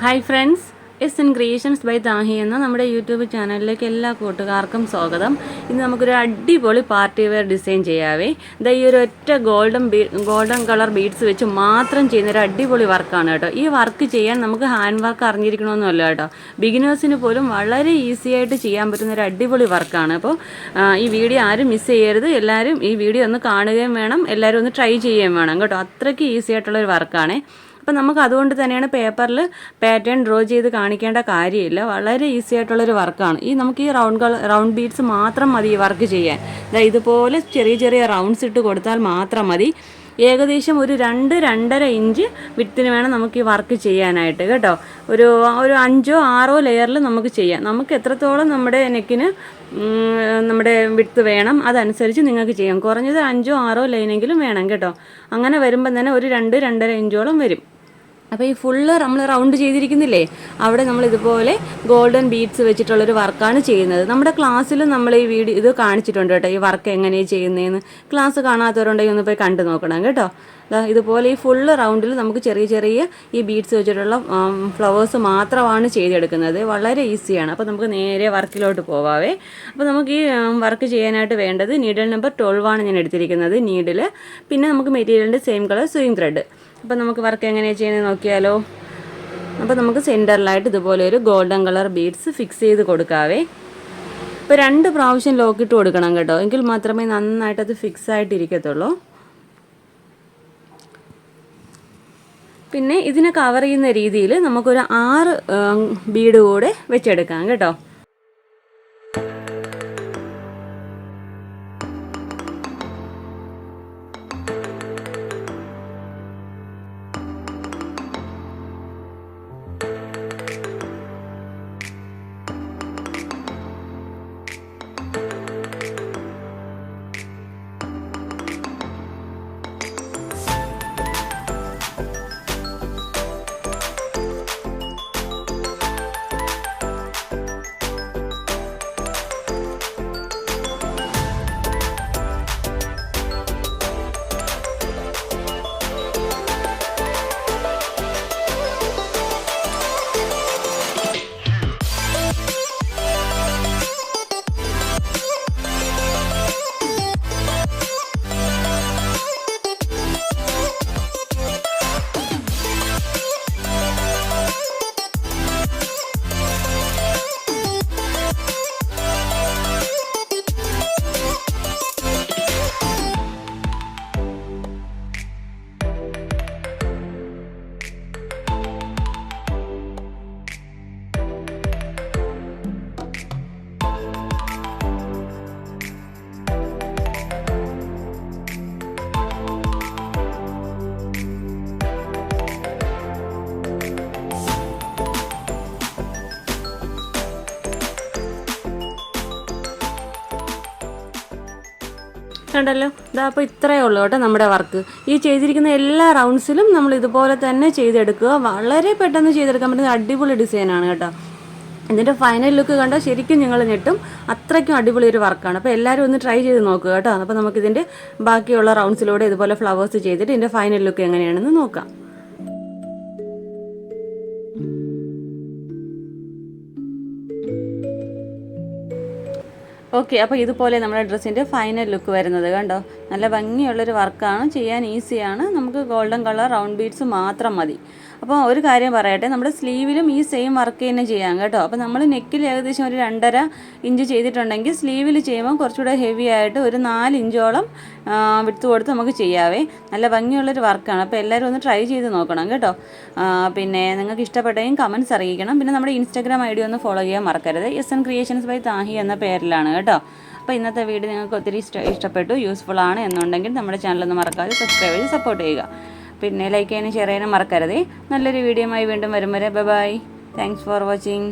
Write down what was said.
Hi friends, S N creations by Thahi എന്ന നമ്മുടെ YouTube ചാനലിലേക്ക് എല്ലാ കൂട്ടുകാർക്കും സ്വാഗതം. ഇന്ന് നമുക്കൊരു അടിപൊളി പാർട്ടി വെയർ ഡിസൈൻ ചെയ്യാവേ. ഇതാ ഈ ഒരു ഒറ്റ ഗോൾഡൻ കളർ ബീഡ്സ് വെച്ച് മാത്രം ചെയ്യുന്ന ഒരു അടിപൊളി വർക്കാണ് കേട്ടോ. ഈ വർക്ക് ചെയ്യാൻ നമുക്ക് ഹാൻഡ് വർക്ക് അറിഞ്ഞിരിക്കണമെന്നല്ല കേട്ടോ, ബിഗിനേഴ്സിന് പോലും വളരെ ഈസി ആയിട്ട് ചെയ്യാൻ പറ്റുന്ന ഒരു അടിപൊളി വർക്കാണ്. അപ്പോൾ ഈ വീഡിയോ ആരും മിസ് ചെയ്യരുത്. എല്ലാവരും ഈ വീഡിയോ ഒന്ന് കാണുകയും വേണം, എല്ലാവരും ഒന്ന് ട്രൈ ചെയ്യുകയും വേണം കേട്ടോ. അത്രയ്ക്ക് ഈസി ആയിട്ടുള്ളൊരു വർക്കാണ്. അപ്പോൾ നമുക്ക് അതുകൊണ്ട് തന്നെയാണ് പേപ്പറിൽ പാറ്റേൺ ഡ്രോ ചെയ്ത് കാണിക്കേണ്ട കാര്യമില്ല. വളരെ ഈസി ആയിട്ടുള്ളൊരു വർക്കാണ്. നമുക്ക് ഈ റൗണ്ട് ബീഡ്സ് മാത്രം മതി ഈ വർക്ക് ചെയ്യാൻ. ഇതുപോലെ ചെറിയ ചെറിയ റൗണ്ട്സ് ഇട്ട് കൊടുത്താൽ മാത്രം മതി. ഏകദേശം ഒരു 2-2.5 ഇഞ്ച് വിഡ്ത്തിന് വേണം നമുക്ക് ഈ വർക്ക് ചെയ്യാനായിട്ട് കേട്ടോ. ഒരു 5-6 ലെയറിൽ നമുക്ക് ചെയ്യാം. നമുക്ക് എത്രത്തോളം നമ്മുടെ നെക്കിന് നമ്മുടെ വിഡ്ത്ത് വേണം അതനുസരിച്ച് നിങ്ങൾക്ക് ചെയ്യാം. കുറഞ്ഞത് 5-6 ലൈനെങ്കിലും വേണം കേട്ടോ. അങ്ങനെ വരുമ്പം തന്നെ ഒരു 2-2.5 ഇഞ്ചോളം വരും. അപ്പോൾ ഈ ഫുള്ള് നമ്മൾ റൗണ്ട് ചെയ്തിരിക്കുന്നില്ലേ, അവിടെ നമ്മൾ ഇതുപോലെ ഗോൾഡൻ ബീഡ്സ് വെച്ചിട്ടുള്ളൊരു വർക്കാണ് ചെയ്യുന്നത്. നമ്മുടെ ക്ലാസ്സിൽ നമ്മൾ ഈ ഇത് കാണിച്ചിട്ടുണ്ട് കേട്ടോ, ഈ വർക്ക് എങ്ങനെയാണ് ചെയ്യുന്നതെന്ന്. ക്ലാസ് കാണാത്തവരുണ്ടെങ്കിൽ ഒന്ന് പോയി കണ്ടു നോക്കണം കേട്ടോ. ഇതുപോലെ ഈ ഫുള്ള് റൗണ്ടിൽ നമുക്ക് ചെറിയ ചെറിയ ഈ ബീഡ്സ് വെച്ചിട്ടുള്ള ഫ്ലവേഴ്സ് മാത്രമാണ് ചെയ്തെടുക്കുന്നത്. വളരെ ഈസിയാണ്. അപ്പോൾ നമുക്ക് നേരെ വർക്കിലോട്ട് പോവാവേ. അപ്പോൾ നമുക്ക് ഈ വർക്ക് ചെയ്യാനായിട്ട് വേണ്ടത് നീഡിൽ നമ്പർ 12 ഞാൻ എടുത്തിരിക്കുന്നത് നീഡിൽ. പിന്നെ നമുക്ക് മെറ്റീരിയലിൻ്റെ സെയിം കളർ സ്വിങ് ത്രെഡ്. അപ്പോൾ നമുക്ക് വർക്ക് എങ്ങനെയാണ് ചെയ്യുന്നത് നോക്കിയാലോ. അപ്പോൾ നമുക്ക് സെൻറ്ററിലായിട്ട് ഇതുപോലെ ഒരു ഗോൾഡൻ കളർ ബീഡ്സ് ഫിക്സ് ചെയ്ത് കൊടുക്കാവേ. ഇപ്പോൾ 2 പ്രാവശ്യം ലോക്കിട്ട് കൊടുക്കണം കേട്ടോ, എങ്കിൽ മാത്രമേ നന്നായിട്ട് അത് ഫിക്സ് ആയിട്ടിരിക്കത്തുള്ളൂ. പിന്നെ ഇതിനെ കവർ ചെയ്യുന്ന രീതിയിൽ നമുക്കൊരു 6 ബീഡ് കൂടെ വെച്ചെടുക്കാം കേട്ടോ. കണ്ടല്ലോ, അപ്പോൾ ഇത്രയേ ഉള്ളൂ കേട്ടോ നമ്മുടെ വർക്ക്. ഈ ചെയ്തിരിക്കുന്ന എല്ലാ റൗണ്ട്സിലും നമ്മൾ ഇതുപോലെ തന്നെ ചെയ്തെടുക്കുക. വളരെ പെട്ടെന്ന് ചെയ്തെടുക്കാൻ പറ്റുന്ന അടിപൊളി ഡിസൈനാണ് കേട്ടോ. ഇതിൻ്റെ ഫൈനൽ ലുക്ക് കണ്ടാൽ ശരിക്കും നിങ്ങൾ ഞെട്ടും. അത്രയ്ക്കും അടിപൊളി ഒരു വർക്കാണ്. അപ്പോൾ എല്ലാവരും ഒന്ന് ട്രൈ ചെയ്ത് നോക്കുക കേട്ടോ. അപ്പോൾ നമുക്കിതിൻ്റെ ബാക്കിയുള്ള റൗണ്ട്സിലൂടെ ഇതുപോലെ ഫ്ലവേഴ്സ് ചെയ്തിട്ട് ഇതിൻ്റെ ഫൈനൽ ലുക്ക് എങ്ങനെയാണെന്ന് നോക്കാം. ഓക്കെ, അപ്പോൾ ഇതുപോലെ നമ്മുടെ ഡ്രസ്സിൻ്റെ ഫൈനൽ ലുക്ക് വരുന്നത് കണ്ടോ. നല്ല ഭംഗിയുള്ളൊരു വർക്കാണ്, ചെയ്യാൻ ഈസിയാണ്. നമുക്ക് ഗോൾഡൻ കളർ റൗണ്ട് ബീഡ്സ് മാത്രം മതി. അപ്പോൾ ഒരു കാര്യം പറയട്ടെ, നമ്മുടെ സ്ലീവിലും ഈ സെയിം വർക്ക് തന്നെ ചെയ്യാം കേട്ടോ. അപ്പോൾ നമ്മൾ നെക്കിൽ ഏകദേശം ഒരു 2.5 ഇഞ്ച് ചെയ്തിട്ടുണ്ടെങ്കിൽ സ്ലീവിൽ ചെയ്യുമ്പോൾ കുറച്ചുകൂടെ ഹെവി ആയിട്ട് ഒരു 4 ഇഞ്ചോളം വിട്ട് കൊടുത്ത് നമുക്ക് ചെയ്യാവേ. നല്ല ഭംഗിയുള്ളൊരു വർക്കാണ്. അപ്പോൾ എല്ലാവരും ഒന്ന് ട്രൈ ചെയ്ത് നോക്കണം കേട്ടോ. പിന്നെ നിങ്ങൾക്ക് ഇഷ്ടപ്പെട്ടെങ്കിൽ കമൻറ്റ്സ് അറിയിക്കണം. പിന്നെ നമ്മുടെ ഇൻസ്റ്റാഗ്രാം ID ഒന്ന് ഫോളോ ചെയ്യാൻ മറക്കരുത്. S N creations by Thahi എന്ന പേരിലാണ് കേട്ടോ. അപ്പോൾ ഇന്നത്തെ വീഡിയോ നിങ്ങൾക്ക് ഒത്തിരി ഇഷ്ടപ്പെട്ടു, യൂസ്ഫുൾ ആണ് എന്നുണ്ടെങ്കിൽ നമ്മുടെ ചാനലൊന്ന് മറക്കാതെ സബ്സ്ക്രൈബ് ചെയ്ത് സപ്പോർട്ട് ചെയ്യുക. പിന്നെ ലൈക്ക് ചെയ്യാനും ഷെയർ ചെയ്യാനും മറക്കരുതേ. നല്ലൊരു വീഡിയോയുമായി വീണ്ടും വരും വരെ ബൈ. Thanks for watching.